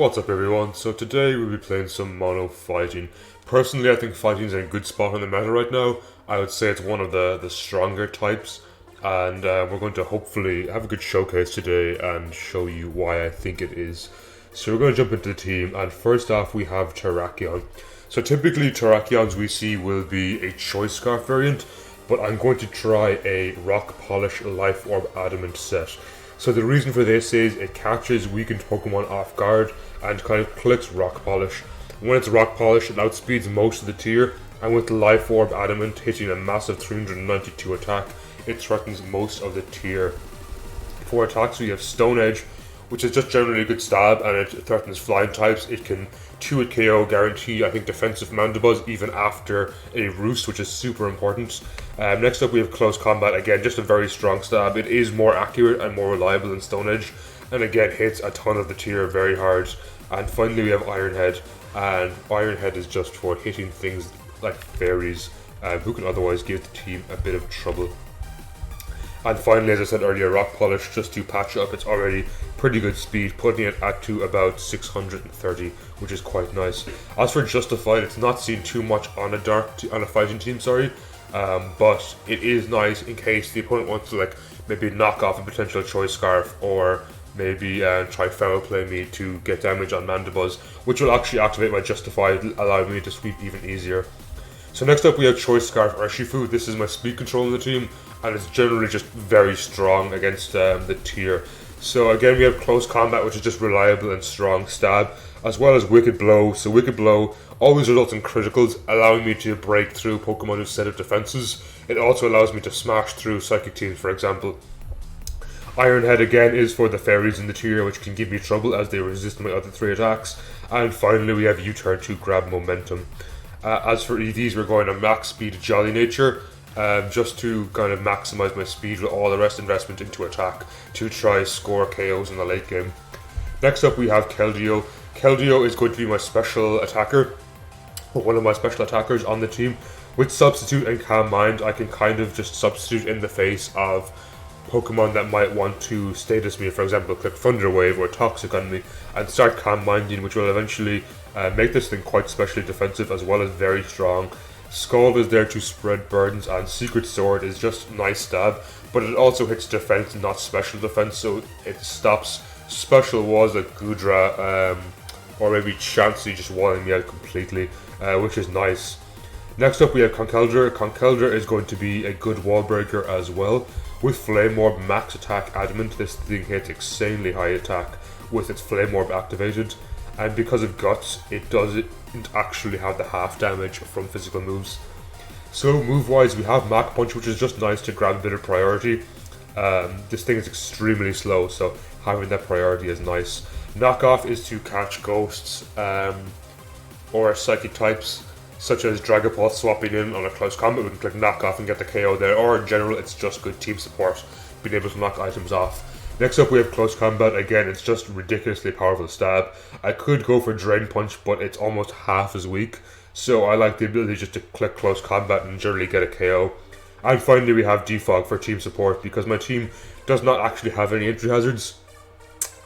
What's up everyone? So today we'll be playing some mono fighting. Personally, I think fighting is in a good spot in the meta right now. I would say it's one of the stronger types, and we're going to hopefully have a good showcase today and show you why I think it is. So we're going to jump into the team, and first off we have Terrakion. So typically Terrakions we see will be a Choice Scarf variant, but I'm going to try a Rock Polish Life Orb Adamant set. So the reason for this is it catches weakened Pokemon off guard and kind of clicks Rock Polish. When it's Rock Polish, it outspeeds most of the tier, and with the Life Orb Adamant hitting a massive 392 attack, it threatens most of the tier. For attacks we have Stone Edge, which is just generally a good stab, and it threatens flying types. It can 2-hit KO guarantee, I think, defensive Mandibuzz even after a Roost, which is super important. Next up we have Close Combat, again just a very strong stab. It is more accurate and more reliable than Stone Edge, and again hits a ton of the tier very hard. And finally we have Iron Head, and Iron Head is just for hitting things like fairies, who can otherwise give the team a bit of trouble. And finally, as I said earlier, Rock Polish, just to patch up its already pretty good speed, putting it at to about 630, which is quite nice. As for Justified, it's not seen too much on a fighting team, but it is nice in case the opponent wants to maybe knock off a potential Choice Scarf, or maybe try Foul Play me to get damage on Mandibuzz, which will actually activate my Justified, allowing me to sweep even easier. So next up we have Choice Scarf Urshifu. This is my speed control in the team, and it's generally just very strong against the tier. So again we have Close Combat, which is just reliable and strong stab, as well as Wicked Blow. So Wicked Blow always results in criticals, allowing me to break through Pokemon who set up defenses. It also allows me to smash through Psychic Teams, for example. Iron Head again is for the fairies in the tier, which can give me trouble as they resist my other 3 attacks. And finally we have U-Turn to grab momentum. As for EVs, we're going to max speed Jolly Nature, just to kind of maximize my speed with all the rest investment into attack to try score KOs in the late game. Next up we have Keldeo. Keldeo is going to be my special attacker, or one of my special attackers on the team. With Substitute and Calm Mind, I can kind of just substitute in the face of Pokemon that might want to status me, for example click Thunder Wave or Toxic on me, and start Calm Minding, which will eventually make this thing quite specially defensive as well as very strong. Scald is there to spread burdens, and Secret Sword is just nice stab, but it also hits defense, not special defense, so it stops special walls like Goodra or maybe Chansey just walling me out completely, which is nice. Next up we have Conkeldurr. Conkeldurr is going to be a good wall breaker as well. With Flame Orb Max Attack Adamant, this thing hits insanely high attack with its Flame Orb activated, and because of Guts, it doesn't actually have the half damage from physical moves. So move wise, we have Mach Punch, which is just nice to grab a bit of priority. This thing is extremely slow, so having that priority is nice. Knockoff is to catch ghosts or psychic types, such as Dragapult swapping in on a close combat. We can click Knock Off and get the KO there, or in general it's just good team support, being able to knock items off. Next up we have Close Combat. Again, it's just ridiculously powerful stab. I could go for Drain Punch, but it's almost half as weak, so I like the ability just to click Close Combat and generally get a KO. And finally we have Defog for team support, because my team does not actually have any entry hazards.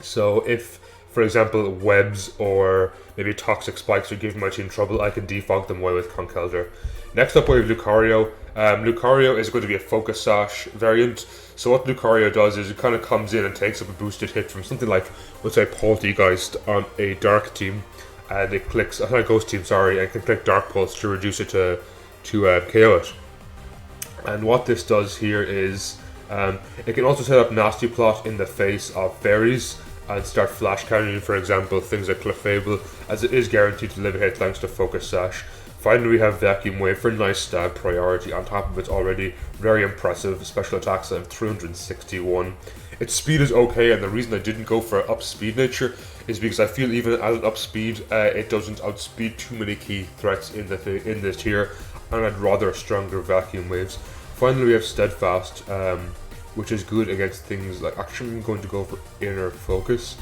So if, for example, webs or maybe toxic spikes are giving my team trouble, I can defog them away with Conkeldurr. Next up we have Lucario. Lucario is going to be a Focus Sash variant. So what Lucario does is it kind of comes in and takes up a boosted hit from something like, let's say, Poltegeist on a Dark team, and it clicks, a Ghost team, sorry, and can click Dark Pulse to reduce it to KO it. And what this does here is it can also set up Nasty Plot in the face of fairies and start flash cannoning, for example, things like Clefable, as it is guaranteed to live a hit thanks to Focus Sash. Finally we have Vacuum Wave for nice stab priority on top of its already very impressive special attacks of 361. Its speed is okay, and the reason I didn't go for up speed nature is because I feel even at up speed it doesn't outspeed too many key threats in this tier, and I'd rather stronger Vacuum Waves. Finally we have Steadfast, which is good against things like, actually I'm going to go for Inner Focus.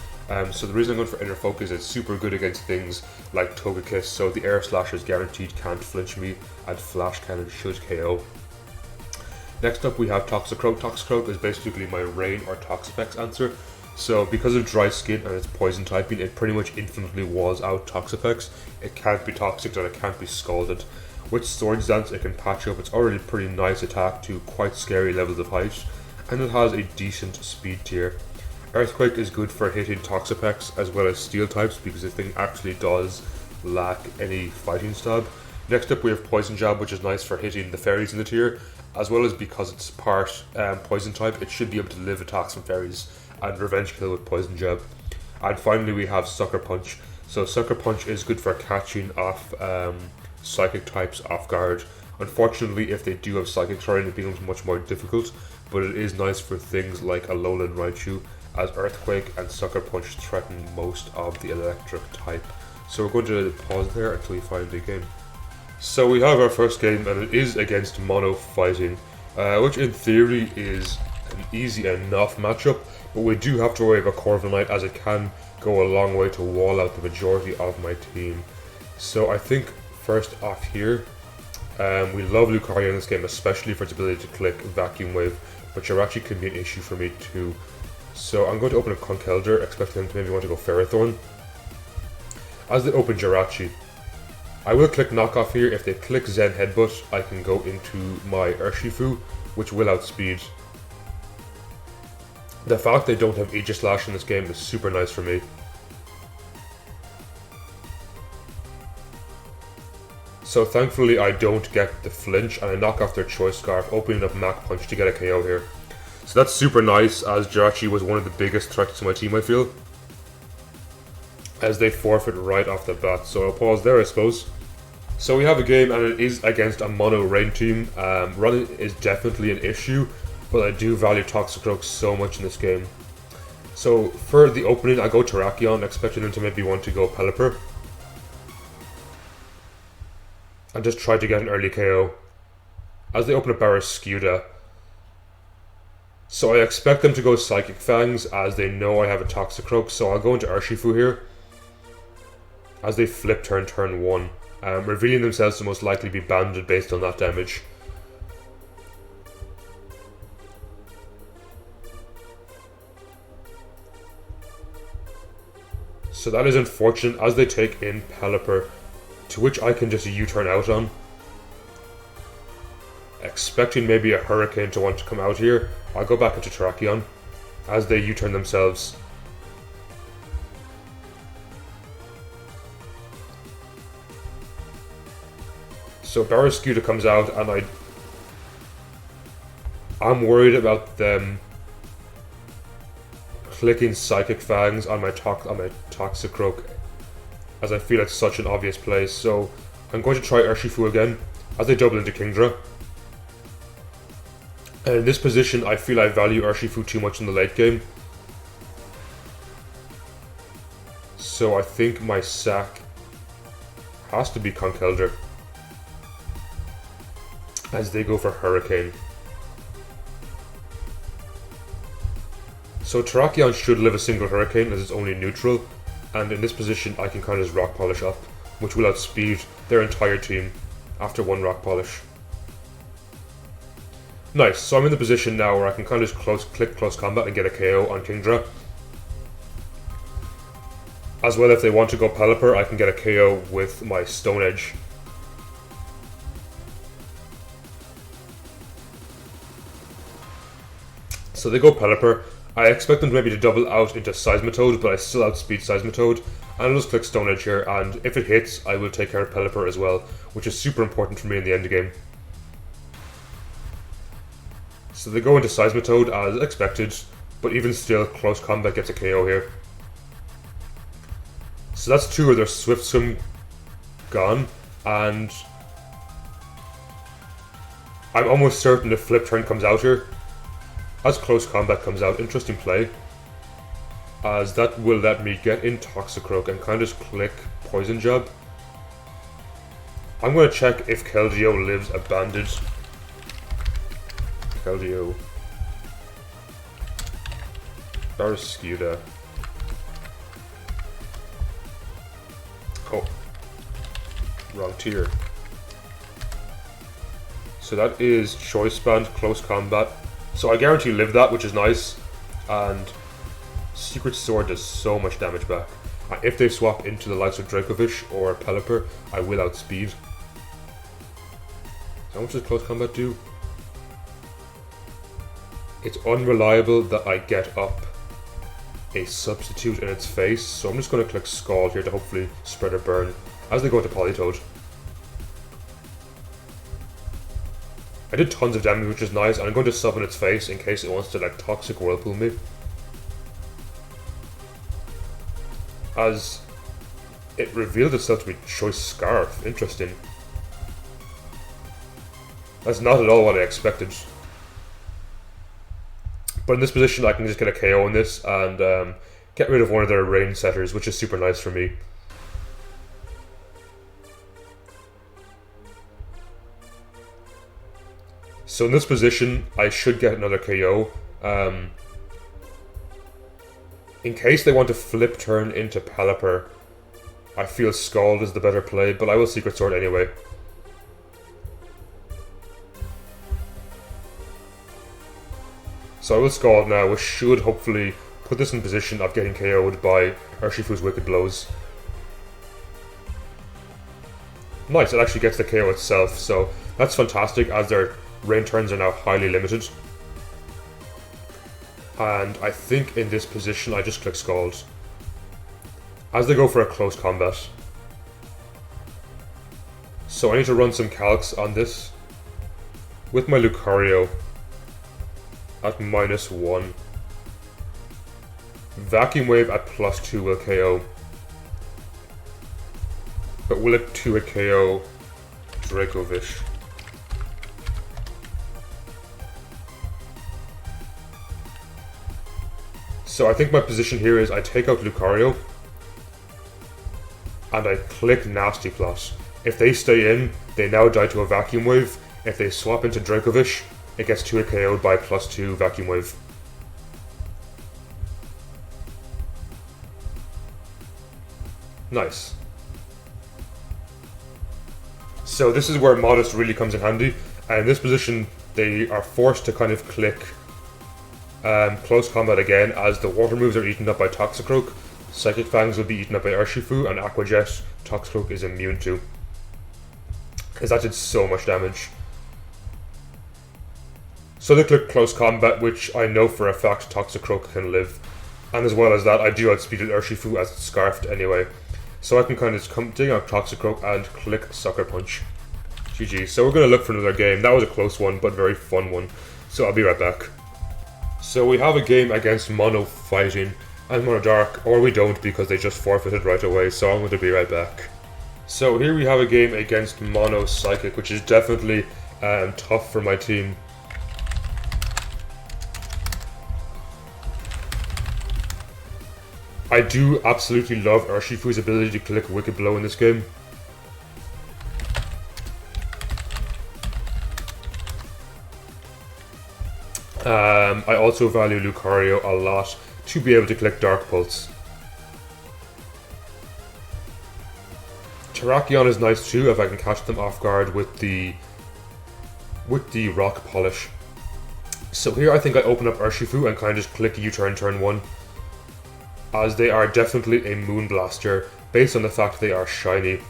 So the reason I'm going for Inner Focus is it's super good against things like Togekiss, so the Air Slash is guaranteed can't flinch me, and Flash Cannon should KO. Next up we have Toxicroak. Toxicroak is basically my Rain or Toxapex answer. So because of dry skin and its poison typing, it pretty much infinitely walls out Toxapex. It can't be toxic and it can't be scalded. With Swords Dance it can patch up its already pretty nice attack to quite scary levels of height, and it has a decent speed tier. Earthquake is good for hitting Toxapex as well as Steel types because the thing actually does lack any fighting stab. Next up we have Poison Jab, which is nice for hitting the fairies in the tier, as well as because it's part poison type, it should be able to live attacks from fairies and revenge kill with Poison Jab. And finally we have Sucker Punch. So Sucker Punch is good for catching off psychic types off guard. Unfortunately, if they do have psychic terrain, it becomes much more difficult, but it is nice for things like Alolan Raichu, as Earthquake and Sucker Punch threaten most of the electric type. So we're going to pause there until we find the game. So we have our first game, and it is against Mono Fighting, which in theory is an easy enough matchup, but we do have to worry about Corviknight, as it can go a long way to wall out the majority of my team. So I think first off here, we love Lucario in this game, especially for its ability to click Vacuum Wave, but Jirachi can be an issue for me too. So I'm going to open a Conkeldurr, expecting them to maybe want to go Ferrothorn. As they open Jirachi, I will click Knockoff here. If they click Zen Headbutt, I can go into my Urshifu, which will outspeed. The fact they don't have Aegis Slash in this game is super nice for me. So thankfully I don't get the flinch, and I knock off their Choice Scarf, opening up Mach Punch to get a KO here. So that's super nice, as Jirachi was one of the biggest threats to my team, I feel, as they forfeit right off the bat. So I'll pause there, I suppose. So we have a game, and it is against a mono rain team. Running is definitely an issue, but I do value Toxicroak so much in this game. So for the opening, I go Terrakion, expecting them to maybe want to go Pelipper, and just try to get an early KO. As they open up Barraskewda, so I expect them to go Psychic Fangs, as they know I have a Toxicroak, so I'll go into Urshifu here, as they flip turn 1, revealing themselves to most likely be banded based on that damage. So that is unfortunate, as they take in Pelipper, to which I can just U-turn out on. Expecting maybe a Hurricane to want to come out here, I'll go back into Terrakion, as they U-turn themselves. So Barraskewda comes out, and I'm worried about them clicking Psychic Fangs on my Toxicroak, as I feel it's such an obvious play. So I'm going to try Urshifu again, as they double into Kingdra. And in this position, I feel I value Urshifu too much in the late game. So I think my sack has to be Conkeldurr, as they go for Hurricane. So Terrakion should live a single Hurricane, as it's only neutral, and in this position I can kind of just Rock Polish up, which will outspeed their entire team after one Rock Polish. Nice, so I'm in the position now where I can kind of just click Close Combat and get a KO on Kingdra. As well, if they want to go Pelipper, I can get a KO with my Stone Edge. So they go Pelipper. I expect them maybe to double out into Seismitoad, but I still outspeed Seismitoad. And I'll just click Stone Edge here, and if it hits, I will take care of Pelipper as well, which is super important for me in the end game. So they go into Seismitoad as expected, but even still, Close Combat gets a KO here. So that's two of their Swift Swim gone, and I'm almost certain the Flip Turn comes out here. As Close Combat comes out, interesting play, as that will let me get in Toxicroak and kind of just click Poison Jab. I'm going to check if Keldeo lives a banded. Keldeo. Barraskewda. Oh. Wrong tier. So that is Choice Band, Close Combat. So I guarantee live that, which is nice. And Secret Sword does so much damage back. And if they swap into the likes of Dracovish or Pelipper, I will outspeed. How much does close combat do? It's unreliable that I get up a substitute in its face, so I'm just going to click Scald here to hopefully spread or burn as they go into Politoed. I did tons of damage, which is nice, and I'm going to sub in its face in case it wants to like Toxic Whirlpool me. As it revealed itself to be Choice Scarf. Interesting. That's not at all what I expected. But in this position I can just get a KO on this and get rid of one of their range setters, which is super nice for me. So in this position I should get another KO. In case they want to flip turn into Pelipper, I feel Scald is the better play, but I will Secret Sword anyway. So I will Scald now, which should hopefully put this in position of getting KO'd by Urshifu's Wicked Blows. Nice, it actually gets the KO itself, so that's fantastic as their rain turns are now highly limited. And I think in this position I just click Scald as they go for a close combat. So I need to run some calcs on this with my Lucario at -1. Vacuum Wave at +2 will KO. But will it 2-hit KO Dracovish? So I think my position here is I take out Lucario and I click Nasty Plot. If they stay in, they now die to a Vacuum Wave. If they swap into Dracovish, it gets 2-hit KO'd by +2 Vacuum Wave. Nice. So this is where Modest really comes in handy, and in this position they are forced to kind of click close combat again as the water moves are eaten up by Toxicroak. Psychic Fangs will be eaten up by Urshifu, and Aqua Jet Toxicroak is immune to, because that did so much damage. So they click close combat, which I know for a fact Toxicroak can live, and as well as that I do outspeeded Urshifu as it's scarfed anyway. So I can kind of just come dig out Toxicroak and click Sucker Punch. GG. So we're going to look for another game. That was a close one, but very fun one. So I'll be right back. So we have a game against Mono Fighting and Mono Dark, or we don't because they just forfeited right away, so I'm going to be right back. So here we have a game against Mono Psychic, which is definitely tough for my team. I do absolutely love Urshifu's ability to click Wicked Blow in this game. I also value Lucario a lot to be able to click Dark Pulse. Terrakion is nice too if I can catch them off guard with the Rock Polish. So here I think I open up Urshifu and kind of just click U-turn turn 1, as they are definitely a Moon Blaster based on the fact they are shiny.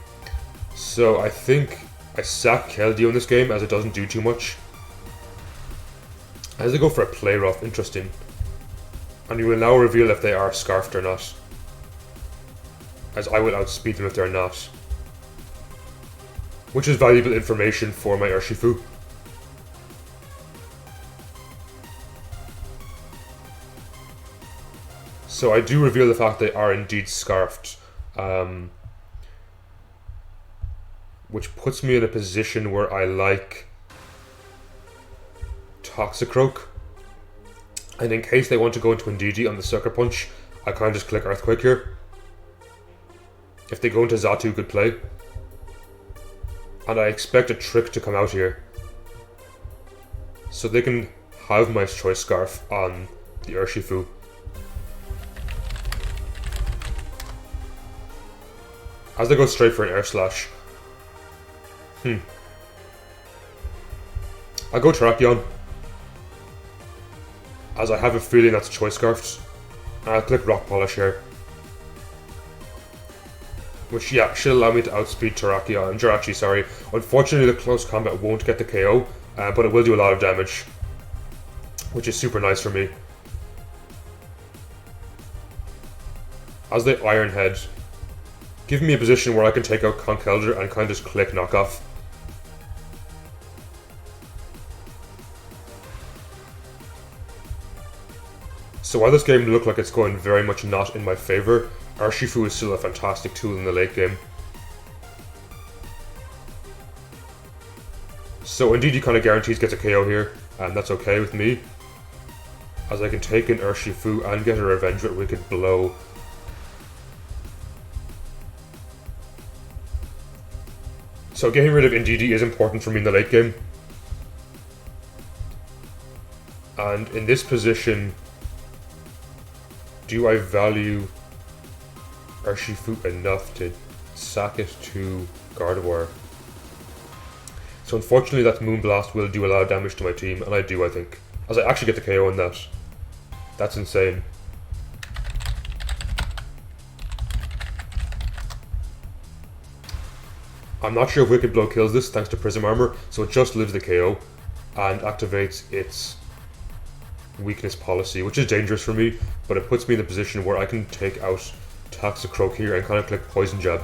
So I think I sack Keldeo in this game as it doesn't do too much. As they go for a Play Rough, interesting. And you will now reveal if they are scarfed or not, as I will outspeed them if they're not, which is valuable information for my Urshifu. So I do reveal the fact they are indeed scarfed, which puts me in a position where I like Toxicroak, and in case they want to go into Indeedee on the Sucker Punch, I kind of just click Earthquake here. If they go into Xatu, good play. And I expect a trick to come out here, so they can have my Choice Scarf on the Urshifu. As they go straight for an Air Slash. I go Terrakion, as I have a feeling that's Choice Scarfed. I'll click Rock Polish here. Which, yeah, should allow me to outspeed Jirachi, sorry. Unfortunately, the close combat won't get the KO, but it will do a lot of damage, which is super nice for me. As they Iron Head, giving me a position where I can take out Conkeldurr and kind of just click knockoff. So while this game looked like it's going very much not in my favor, Urshifu is still a fantastic tool in the late game. So indeed he kind of guarantees gets a KO here, and that's okay with me, as I can take in Urshifu and get a revenge with Wicked Blow. So getting rid of Indeedee is important for me in the late game. And in this position, do I value Urshifu enough to sack it to Gardevoir? So unfortunately that Moonblast will do a lot of damage to my team, and I do, I think. As I actually get the KO on that. That's insane. I'm not sure if Wicked Blow kills this thanks to Prism Armor, so it just lives the KO and activates its weakness policy, which is dangerous for me, but it puts me in a position where I can take out Toxicroak here and kind of click Poison Jab.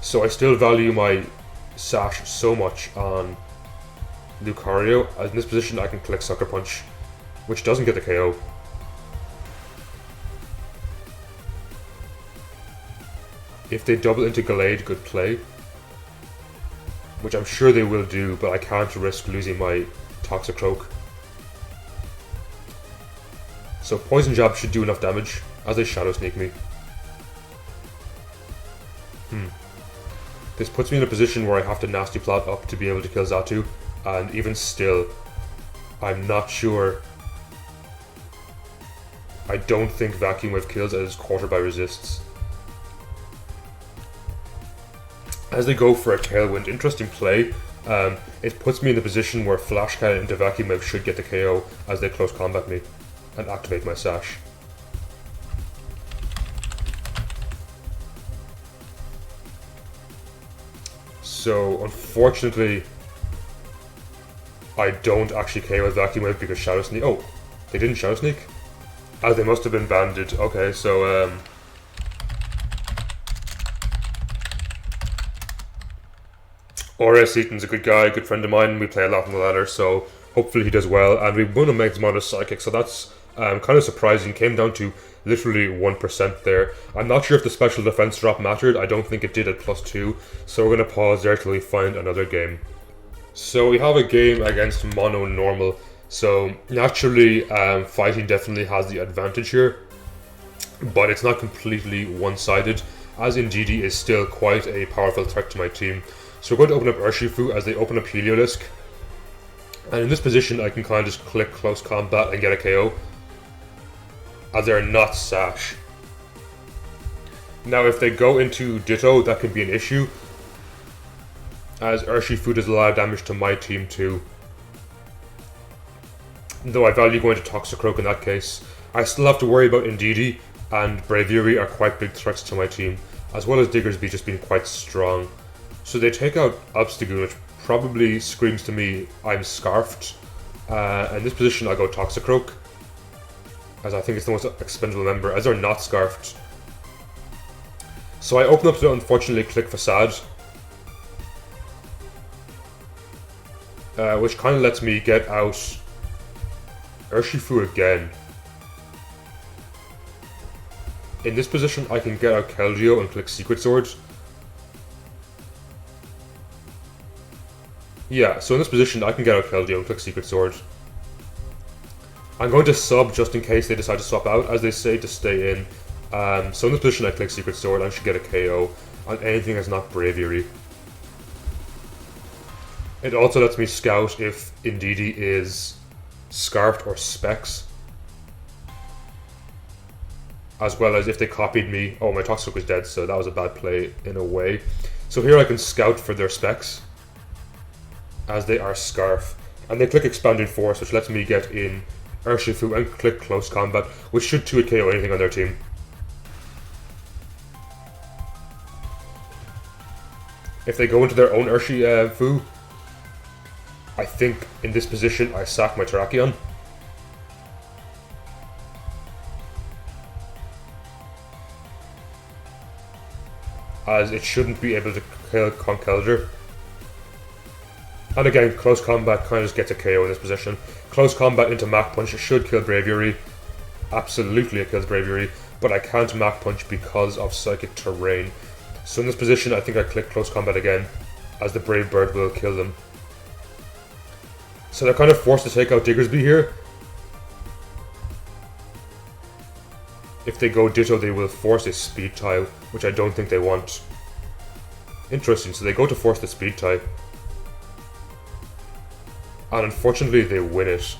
So I still value my Sash so much on Lucario, as in this position I can click Sucker Punch, which doesn't get the KO. If they double into Gallade, good play. Which I'm sure they will do, but I can't risk losing my Toxicroak. So Poison Jab should do enough damage as they Shadow Sneak me. This puts me in a position where I have to Nasty Plot up to be able to kill Xatu, and even still, I'm not sure. I don't think Vacuum Wave kills as Quarter by resists. As they go for a Tailwind, interesting play. It puts me in the position where Flash Cannon into Vacuum Wave should get the KO as they close combat me and activate my Sash. So unfortunately, I don't actually KO with Vacuum Wave because Shadow Sneak. Oh, they didn't Shadow Sneak? As they must have been banded. Okay, so Seaton's a good guy, good friend of mine. We play a lot on the ladder, so hopefully he does well. And we won a Meg's Modest Psychic, so that's kind of surprising. Came down to literally 1% there. I'm not sure if the special defense drop mattered. I don't think it did at +2. So we're going to pause there till we find another game. So we have a game against Mono Normal. So naturally, fighting definitely has the advantage here. But it's not completely one-sided, as Indeedee is still quite a powerful threat to my team. So we're going to open up Urshifu as they open up Heliolisk. And in this position I can kind of just click Close Combat and get a KO, as they're not Sash. Now if they go into Ditto, that could be an issue, as Urshifu does a lot of damage to my team too. Though I value going to Toxicroak in that case. I still have to worry about Indeedee, and Braviary are quite big threats to my team, as well as Diggersby just being quite strong. So they take out Obstagoon, which probably screams to me I'm Scarfed. In this position I go Toxicroak, as I think it's the most expendable member, as they're not Scarfed. So I open up to unfortunately click Facade, which kind of lets me get out Urshifu again. In this position I can get out Keldeo and click Secret Sword. Yeah, so in this position I can get out Keldeo and click Secret Sword. I'm going to sub just in case they decide to swap out, as they say to stay in. So in this position I click Secret Sword, I should get a KO on anything that's not Braviary. It also lets me scout if Indeedee is Scarfed or Specs, as well as if they copied me. Oh, my Toxic was dead, so that was a bad play in a way. So here I can scout for their Specs, as they are Scarf. And they click Expanding Force, which lets me get in Urshifu and click Close Combat, which should 2-hit KO anything on their team. If they go into their own Urshifu, I think in this position I sack my Terrakion. As it shouldn't be able to kill Conkeldurr. And again, Close Combat kind of just gets a KO in this position. Close Combat into Mach Punch should kill Braviary. Absolutely it kills Braviary, but I can't Mach Punch because of Psychic Terrain. So in this position I think I click Close Combat again, as the Brave Bird will kill them. So they're kind of forced to take out Diggersby here. If they go Ditto, they will force a Speed Tie, which I don't think they want. Interesting, so they go to force the Speed Tie. And unfortunately they win it.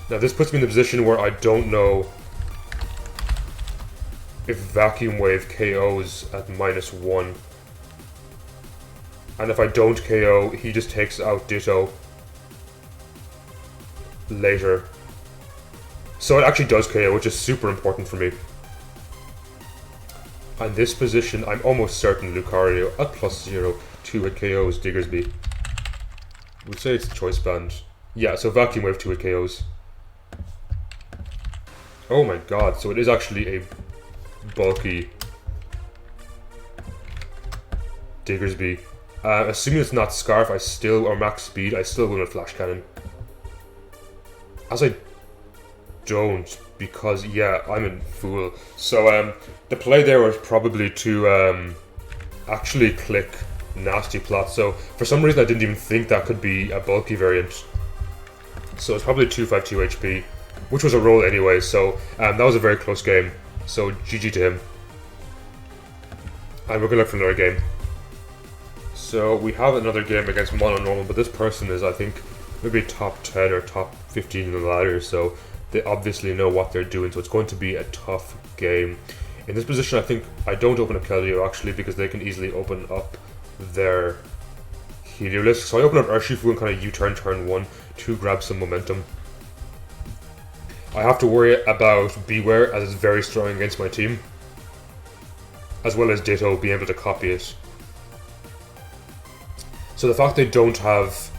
Now this puts me in the position where I don't know if Vacuum Wave KOs at -1. And if I don't KO, he just takes out Ditto later. So it actually does KO, which is super important for me. And this position, I'm almost certain Lucario at +0 2-hit KOs Diggersby. We'll say it's Choice Band. Yeah, so Vacuum Wave 2-hit KOs. Oh my god, so it is actually a bulky Diggersby. Assuming it's not Scarf, or Max Speed, I still win with Flash Cannon. As I don't, because yeah, I'm a fool. So the play there was probably to actually click Nasty Plot. So for some reason I didn't even think that could be a bulky variant. So it's probably 252 HP, which was a roll anyway, so that was a very close game. So GG to him. And we're gonna look for another game. So we have another game against Mono Normal, but this person is, I think, maybe top 10 or top 15 in the ladder, so they obviously know what they're doing, so it's going to be a tough game. In this position, I think I don't open up Keldeo actually, because they can easily open up their Heliolisk. So I open up Urshifu and kind of U-turn turn 1 to grab some momentum. I have to worry about Beware, as it's very strong against my team, as well as Ditto being able to copy it. So the fact they don't have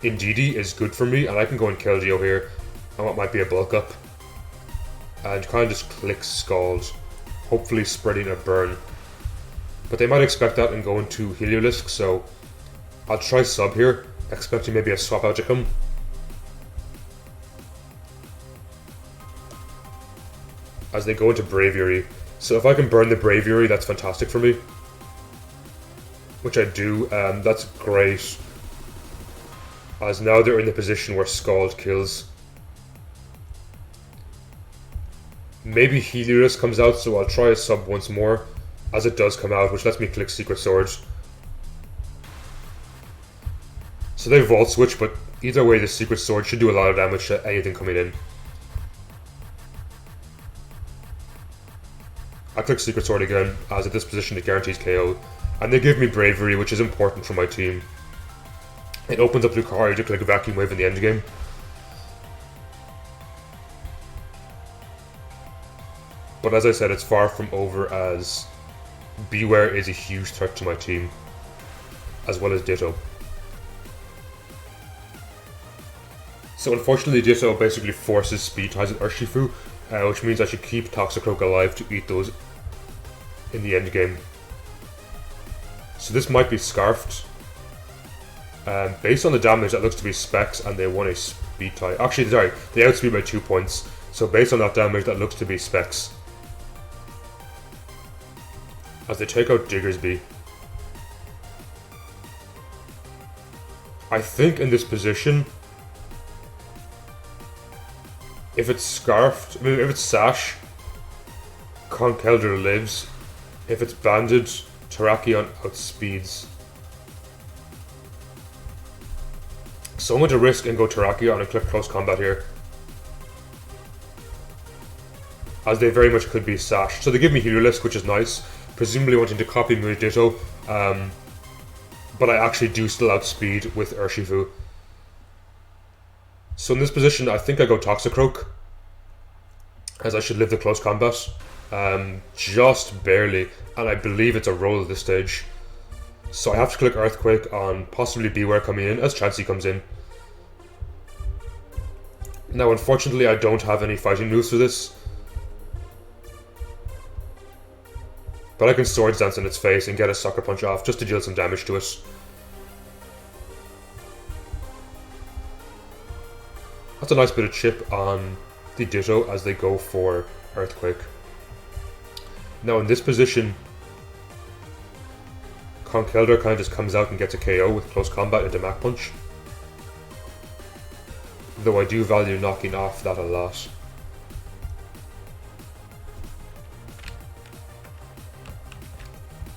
Indeedee is good for me, and I can go and Keldeo here on what might be a bulk up. And kind of just click Scald, hopefully spreading a burn. But they might expect that and go into Heliolisk, so I'll try sub here, expecting maybe a swap out to come. As they go into Braviary. So if I can burn the Braviary, that's fantastic for me. Which I do, that's great. As now they're in the position where Scald kills. Maybe Heliolisk comes out, so I'll try a sub once more, as it does come out, which lets me click Secret Sword. So they Volt Switch, but either way the Secret Sword should do a lot of damage to anything coming in. I click Secret Sword again, as at this position it guarantees KO. And they give me Bravery, which is important for my team. It opens up Lucario to click a Vacuum Wave in the endgame. But as I said, it's far from over, as Beware is a huge threat to my team, as well as Ditto. So unfortunately Ditto basically forces Speed Ties with Urshifu, which means I should keep Toxicroak alive to eat those in the end game. So this might be Scarfed. Based on the damage, that looks to be Specs, and they won a Speed Tie. Actually, sorry, they outspeed by 2 points. So based on that damage, that looks to be Specs. As they take out Diggersby. I think in this position, if it's Scarfed, I mean, if it's Sash, Conkeldurr lives. If it's Banded, Terrakion outspeeds. So I'm going to risk and go Terrakion and click Close Combat here, as they very much could be Sash. So they give me Heliolisk, which is nice, presumably wanting to copy me with Ditto. but I actually do still outspeed with Urshifu. So in this position, I think I go Toxicroak, as I should live the close combat. Just barely, and I believe it's a roll at this stage. So I have to click Earthquake on possibly Beware coming in as Chansey comes in. Now unfortunately I don't have any fighting moves for this, but I can Swords Dance in its face and get a Sucker Punch off just to deal some damage to it. That's a nice bit of chip on the Ditto as they go for Earthquake. Now in this position, Conkeldurr kind of just comes out and gets a KO with close combat into Mach Punch. Though I do value knocking off that a lot.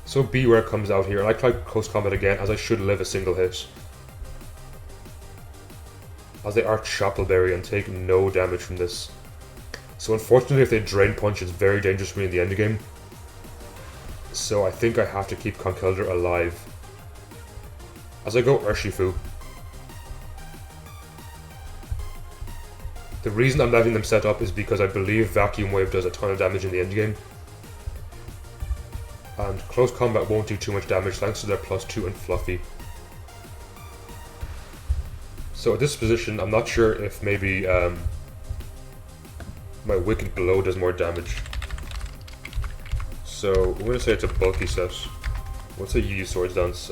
So Beware comes out here, and I try close combat again as I should live a single hit. As they Arch Shackleberry and take no damage from this. So unfortunately if they Drain Punch, it's very dangerous for me in the endgame. So I think I have to keep Conkeldurr alive. As I go Urshifu. The reason I'm letting them set up is because I believe Vacuum Wave does a ton of damage in the endgame. And close combat won't do too much damage thanks to their +2 and Fluffy. So at this position, I'm not sure if maybe my Wicked Blow does more damage. So I'm going to say it's a bulky set. Let's say you use Swords Dance.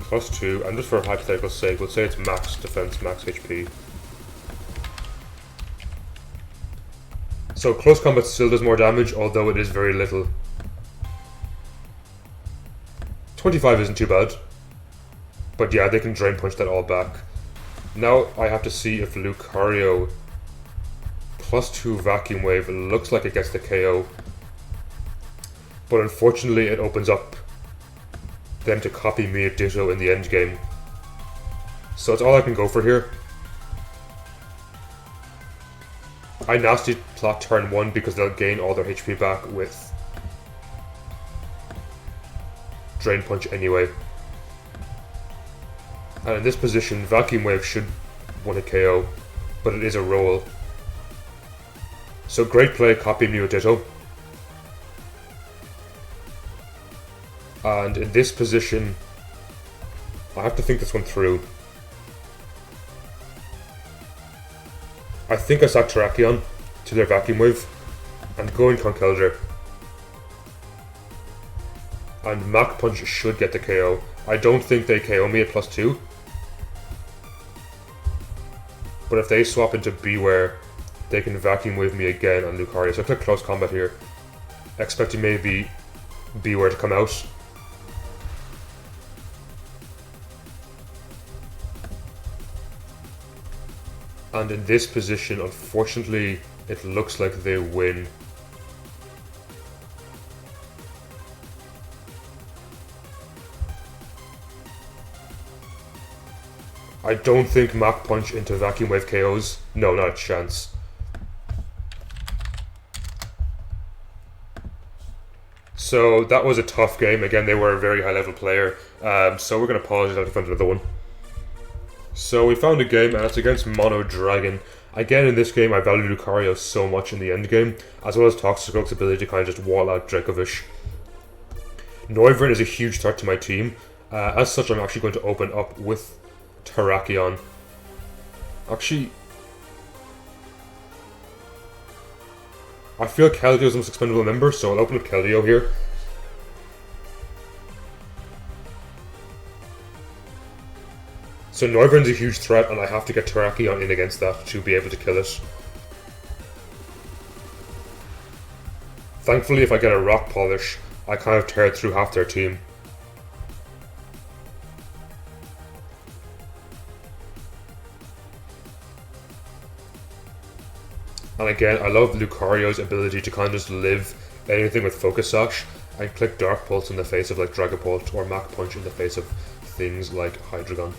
+2, and just for hypothetical sake, we'll say it's max defense, max HP. So close combat still does more damage, although it is very little. 25 isn't too bad. But yeah, they can Drain Punch that all back. Now I have to see if Lucario +2 Vacuum Wave looks like it gets the KO. But unfortunately it opens up them to copy me a Ditto in the end game. So it's all I can go for here. I Nasty Plot turn 1 because they'll gain all their HP back with Drain Punch anyway. And in this position, Vacuum Wave should win a KO, but it is a roll. So great play, copy me a Ditto. And in this position, I have to think this one through. I think I sack Terrakion to their Vacuum Wave and go in Conkeldurr. And Mach Punch should get the KO. I don't think they KO me at +2. But if they swap into Beware, they can Vacuum Wave me again on Lucario. So I click Close Combat here, expecting maybe Beware to come out. And in this position, unfortunately, it looks like they win. I don't think Mach Punch into Vacuum Wave KOs. No, not a chance. So that was a tough game. Again, they were a very high level player. So we're going to pause and find another one. So we found a game, and it's against Mono Dragon. Again, in this game, I value Lucario so much in the end game, as well as Toxicroak's ability to kind of just wall out Dracovish. Noivern is a huge threat to my team. As such, I'm actually going to open up with Terrakion. Actually, I feel Keldeo is the most expendable member, so I'll open up Keldeo here. So Noivern's a huge threat, and I have to get Terrakion in against that to be able to kill it. Thankfully, if I get a Rock Polish, I kind of tear through half their team. And again, I love Lucario's ability to kind of just live anything with Focus Sash and click Dark Pulse in the face of like Dragapult or Mach Punch in the face of things like Hydreigon.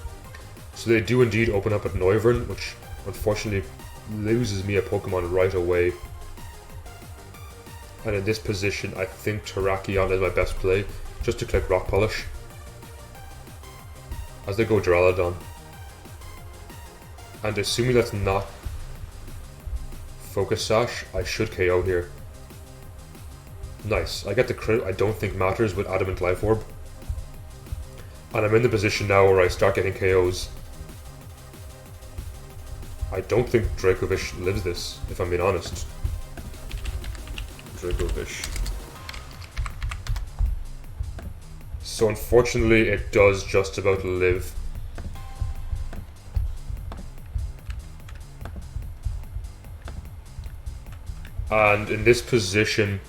So they do indeed open up at Noivern, which unfortunately loses me a Pokemon right away. And in this position, I think Terrakion is my best play, just to click Rock Polish. As they go Duraludon. And assuming that's not Focus Sash, I should KO here. Nice. I get the crit I don't think matters with Adamant Life Orb. And I'm in the position now where I start getting KOs. I don't think Dracovish lives this, if I'm being honest. Dracovish. So unfortunately it does just about live. And in this position,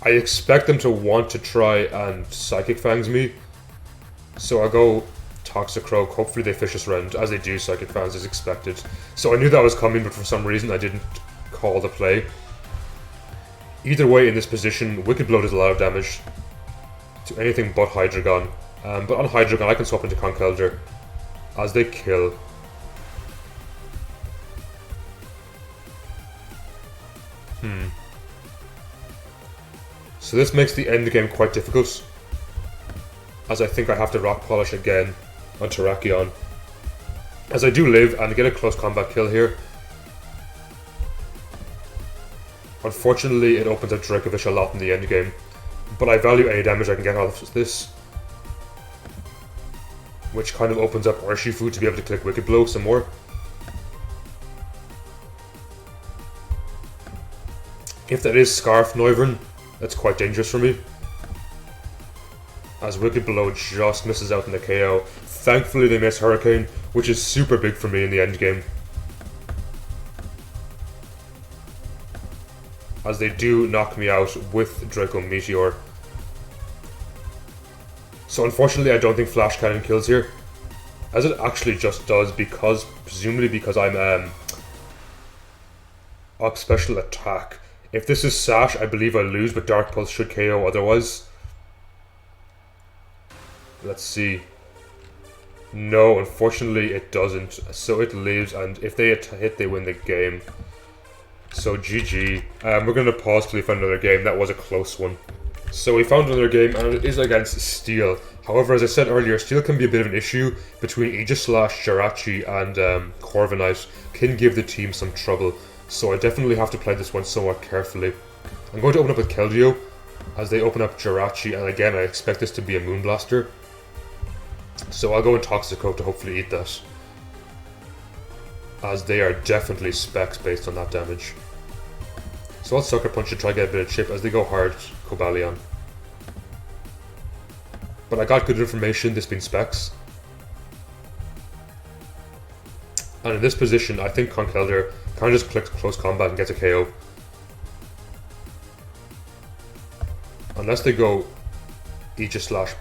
I expect them to want to try and Psychic Fangs me. So I'll go Toxicroak, hopefully they fish us around. As they do, Psychic Fangs is expected. So I knew that was coming, but for some reason I didn't call the play. Either way, in this position, Wicked Blow does a lot of damage to anything but Hydreigon. But on Hydreigon, I can swap into Conkeldurr as they kill. So this makes the end game quite difficult, as I think I have to Rock Polish again on Terrakion. As I do live and get a close combat kill here. Unfortunately, it opens up Dracovish a lot in the end game, but I value any damage I can get out of this, which kind of opens up Urshifu to be able to click Wicked Blow some more. If that is Scarf Noivern, that's quite dangerous for me, as Wicked Blow just misses out on the KO. Thankfully they miss Hurricane, which is super big for me in the end game, as they do knock me out with Draco Meteor. So unfortunately I don't think Flash Cannon kills here, as it actually just does, because presumably because I'm up special attack. If this is Sash, I believe I lose, but Dark Pulse should KO otherwise. Let's see. No, unfortunately it doesn't. So it leaves, and if they hit, they win the game. So GG. We're going to pause till we find another game. That was a close one. So we found another game, and it is against Steel. However, as I said earlier, Steel can be a bit of an issue between Aegislash, Jirachi, and Corviknight. Can give the team some trouble. So I definitely have to play this one somewhat carefully. I'm going to open up with Keldeo, as they open up Jirachi, and again I expect this to be a Moonblaster. So I'll go in Toxicroak to hopefully eat that, as they are definitely specs based on that damage. So I'll Sucker Punch to try to get a bit of chip as they go hard Cobalion. But I got good information, this being specs. And in this position, I think Conkeldurr kind of just clicks close combat and gets a KO. Unless they go Aegislash.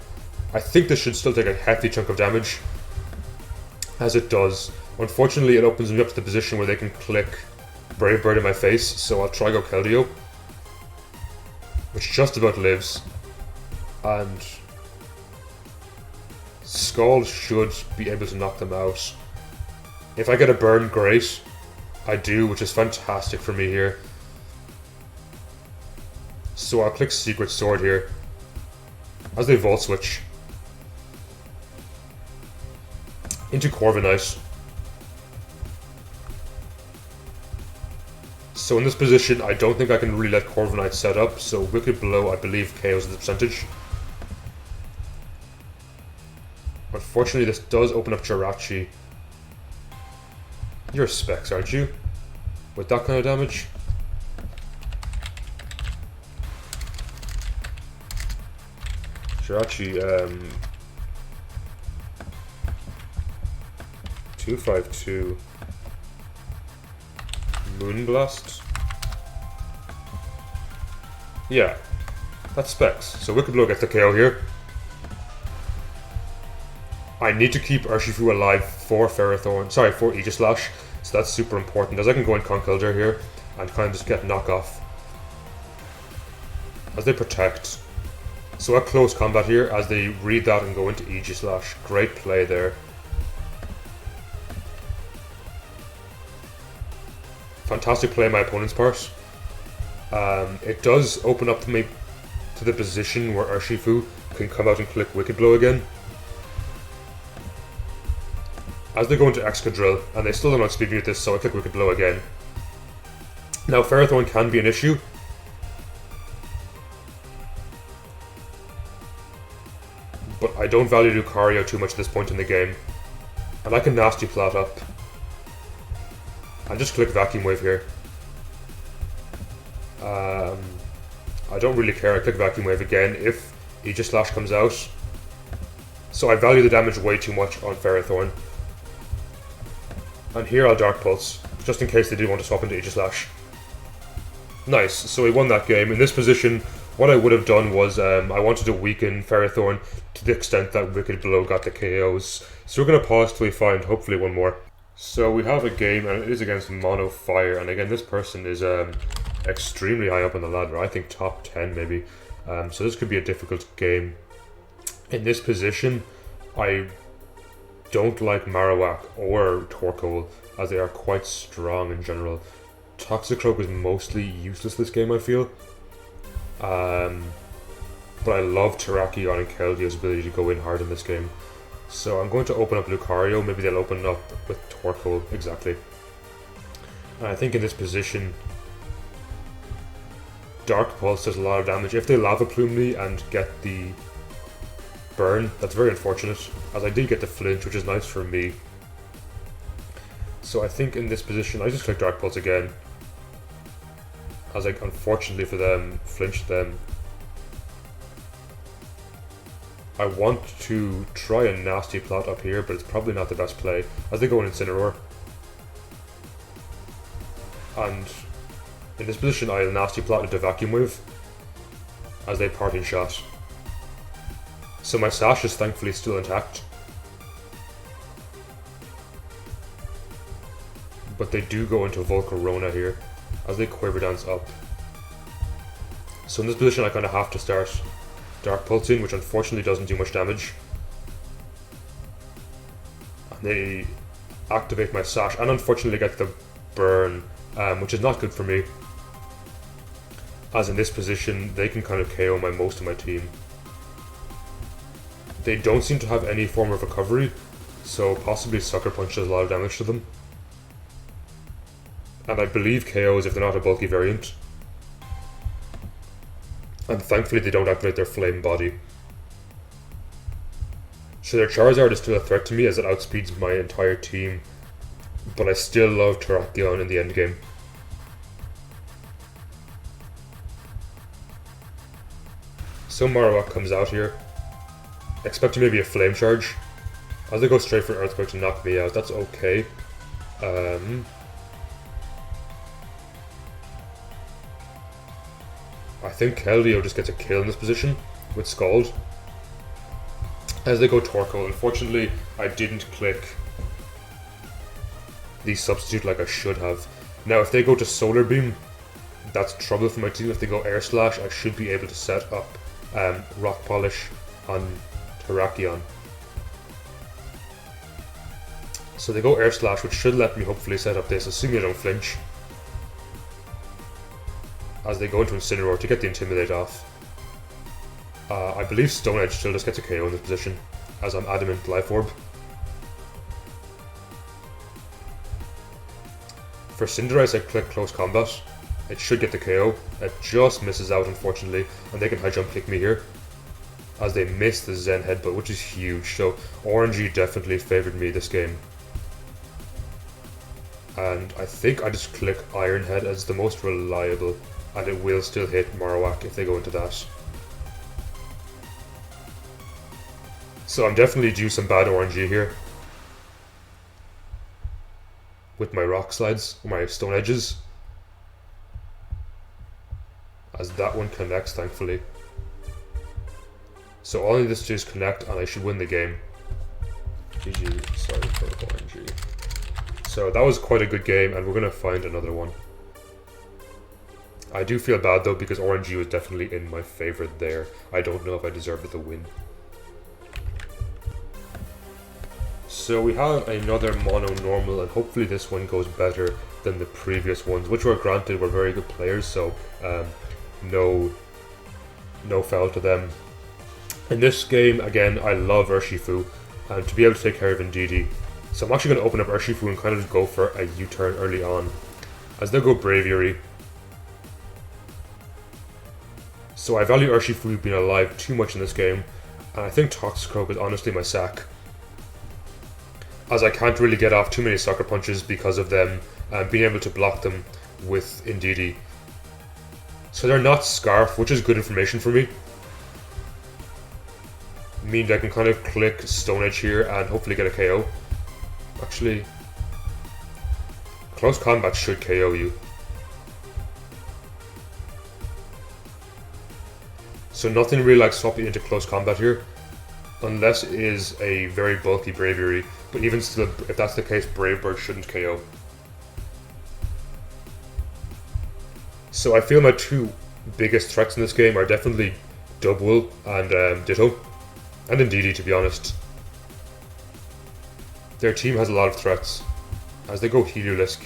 I think this should still take a hefty chunk of damage, as it does. Unfortunately, it opens me up to the position where they can click Brave Bird in my face, so I'll try go Keldeo, which just about lives. And Skull should be able to knock them out. If I get a burn, great. I do, which is fantastic for me here. So I'll click Secret Sword here, as they Volt Switch into Corviknight. So in this position, I don't think I can really let Corviknight set up, so Wicked Blow, I believe, KOs the percentage. Unfortunately, this does open up Jirachi. You're specs, aren't you? With that kind of damage? Jirachi, 252. Moonblast? Yeah, that's specs. So Wicked Blow gets the KO here. I need to keep Urshifu alive for Ferrothorn, sorry, for Aegislash, so that's super important, as I can go in Conkeldurr here and kind of just get knockoff as they protect. So at close combat here, as they read that and go into Aegislash. Great play there. Fantastic play on my opponent's part. It does open up to me to the position where Urshifu can come out and click Wicked Blow again. As they go into Excadrill, and they still don't outspeed me with this, so I click Wicked Blow again. Now, Ferrothorn can be an issue. But I don't value Lucario too much at this point in the game. And I can Nasty Plot up. And just click Vacuum Wave here. I don't really care, I click Vacuum Wave again if Aegislash comes out. So I value the damage way too much on Ferrothorn. And here I'll Dark Pulse, just in case they do want to swap into Aegislash. Nice, so we won that game. In this position, what I would have done was I wanted to weaken Ferrothorn to the extent that Wicked Blow got the KOs. So we're going to pause till we find hopefully one more. So we have a game, and it is against Mono Fire, and again this person is extremely high up on the ladder, I think top 10 maybe. So this could be a difficult game. In this position, I don't like Marowak or Torkoal, as they are quite strong in general. Toxicroak is mostly useless this game, I feel. But I love Terrakion and Keldeo ability to go in hard in this game. So I'm going to open up Lucario, maybe they'll open up with Torkoal, exactly. And I think in this position, Dark Pulse does a lot of damage. If they Lava Plume me and get the burn, that's very unfortunate, as I did get the flinch, which is nice for me. So I think in this position, I just click Dark Pulse again, as I, unfortunately for them, flinched them. I want to try a Nasty Plot up here, but it's probably not the best play, as they go in Incineroar. And in this position, I'll Nasty Plot into Vacuum Wave, as they Parting Shot. So my Sash is thankfully still intact. But they do go into Volcarona here, as they Quiver Dance up. So in this position I kind of have to start Dark Pulsing, which unfortunately doesn't do much damage. And they activate my Sash, and unfortunately get the burn, which is not good for me. As in this position, they can kind of KO most of my team. They don't seem to have any form of recovery, so possibly Sucker Punch does a lot of damage to them. And I believe KOs if they're not a bulky variant. And thankfully they don't activate their Flame Body. So their Charizard is still a threat to me as it outspeeds my entire team. But I still love Terrakion in the endgame. So Marowak comes out here, expecting maybe a Flame Charge. As they go straight for Earthquake to knock me out, that's okay. I think Keldeo just gets a kill in this position with Scald. As they go Torkoal, unfortunately I didn't click the substitute like I should have. Now if they go to Solar Beam, that's trouble for my team. If they go Air Slash, I should be able to set up Rock Polish on Terrakion. So they go Air Slash, which should let me hopefully set up this, assuming I don't flinch. As they go into Incineroar to get the Intimidate off. I believe Stone Edge still just gets a KO in this position, as I'm Adamant Life Orb. For Cinderace, I click Close Combat. It should get the KO. It just misses out, unfortunately, and they can high jump kick me here, as they miss the Zen Headbutt, which is huge. So RNG definitely favoured me this game. And I think I just click Iron Head as the most reliable, and it will still hit Marowak if they go into that. So I'm definitely due some bad RNG here with my Rock Slides, or my Stone Edges, as that one connects thankfully. So all I need this to do is connect and I should win the game. GG, sorry for RNG. So that was quite a good game, and we're going to find another one. I do feel bad though, because RNG was definitely in my favourite there. I don't know if I deserved the win. So we have another mono normal, and hopefully this one goes better than the previous ones, which were granted were very good players, so no foul to them. In this game, again, I love Urshifu, and to be able to take care of Ndidi. So I'm actually going to open up Urshifu and kind of go for a U-turn early on, as they'll go Braviary. So I value Urshifu being alive too much in this game, and I think Toxicroak is honestly my sack, as I can't really get off too many sucker punches because of them being able to block them with Ndidi. So they're not Scarf, which is good information for me. Means I can kind of click Stone Edge here and hopefully get a KO. Actually, close combat should KO you. So nothing really like swapping into close combat here, unless it is a very bulky Braviary. But even still, if that's the case, Brave Bird shouldn't KO. So I feel my two biggest threats in this game are definitely Dubwool and Ditto, and Ndidi, to be honest. Their team has a lot of threats, as they go Heliolisk.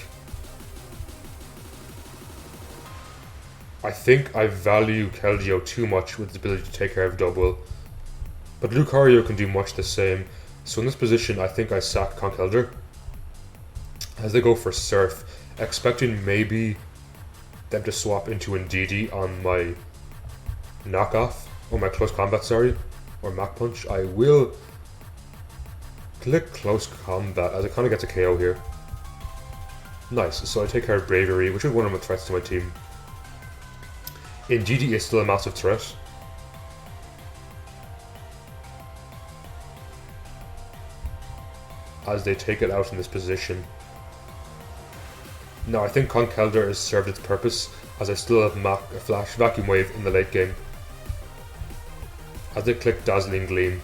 I think I value Keldeo too much with the ability to take care of Dubwool, but Lucario can do much the same. So in this position, I think I sack Conkeldurr, as they go for Surf, expecting maybe them to swap into Ndidi on my knockoff, or my close combat, sorry, or Mach Punch. I will click close combat, as it kind of gets a KO here. Nice, so I take care of Braviary, which is one of my threats to my team. Ndidi is still a massive threat. As they take it out in this position. Now I think Conkeldurr has served its purpose, as I still have a Flash Vacuum Wave in the late game. As they click Dazzling Gleam.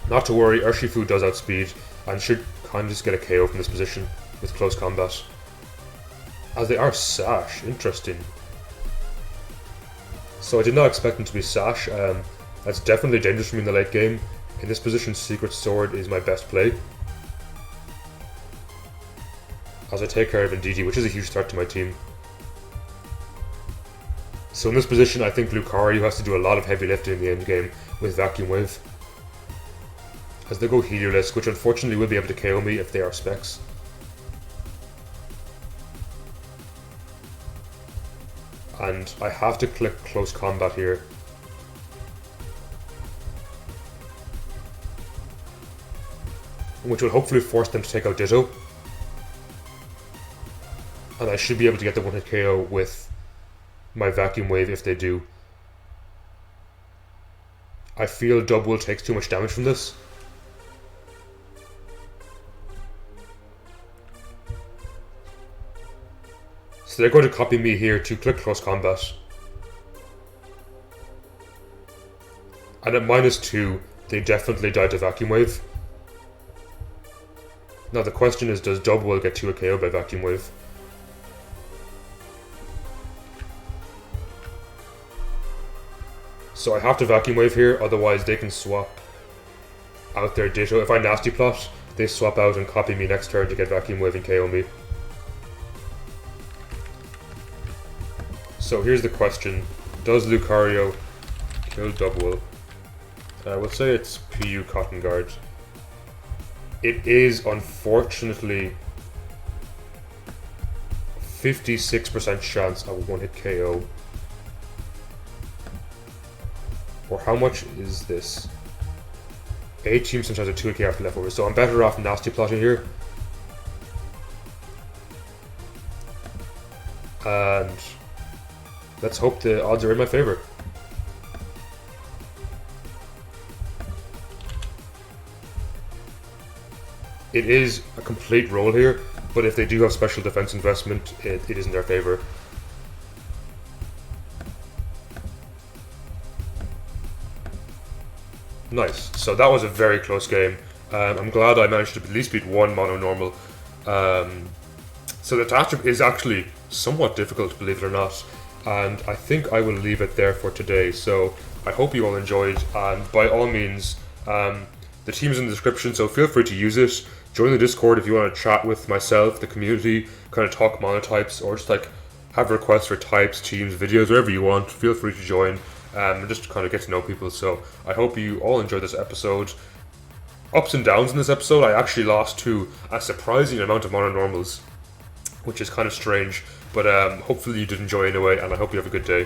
Not to worry, Urshifu does outspeed and should kind of just get a KO from this position with close combat. As they are Sash, interesting. So I did not expect them to be Sash. That's definitely dangerous for me in the late game. In this position, Secret Sword is my best play, as I take care of Ndidi, which is a huge threat to my team. So in this position, I think Lucario has to do a lot of heavy lifting in the end game with Vacuum Wave, as they go Heliolisk, which unfortunately will be able to KO me if they are Specs. And I have to click close combat here. Which will hopefully force them to take out Ditto. And I should be able to get the one-hit KO with my Vacuum Wave if they do. I feel Dubwool takes too much damage from this. So they're going to copy me here to click close combat. And at -2, they definitely die to Vacuum Wave. Now the question is, does Dubwool get to a KO by Vacuum Wave? So I have to Vacuum Wave here, otherwise they can swap out their Ditto. If I Nasty Plot, they swap out and copy me next turn to get Vacuum Wave and KO me. So here's the question, does Lucario kill Dubwool? I would say it's PU Cotton Guard. It is unfortunately 56% chance of a one-hit KO. Or how much is this? 8 teams sometimes a 2-hit KO after leftovers, so I'm better off Nasty Plotting here. And let's hope the odds are in my favor. It is a complete roll here, but if they do have special defense investment, it is in their favor. Nice. So that was a very close game. I'm glad I managed to at least beat one mono normal. So the Tatchup is actually somewhat difficult, believe it or not. And I think I will leave it there for today. So I hope you all enjoyed, and by all means, The team's in the description, so feel free to use it. Join the Discord if you want to chat with myself, the community, kind of talk monotypes, or just like have requests for types, teams, videos, whatever you want. Feel free to join and just kind of get to know people. So I hope you all enjoyed this episode. Ups and downs in this episode, I actually lost to a surprising amount of mono normals, which is kind of strange, but hopefully you did enjoy anyway, and I hope you have a good day.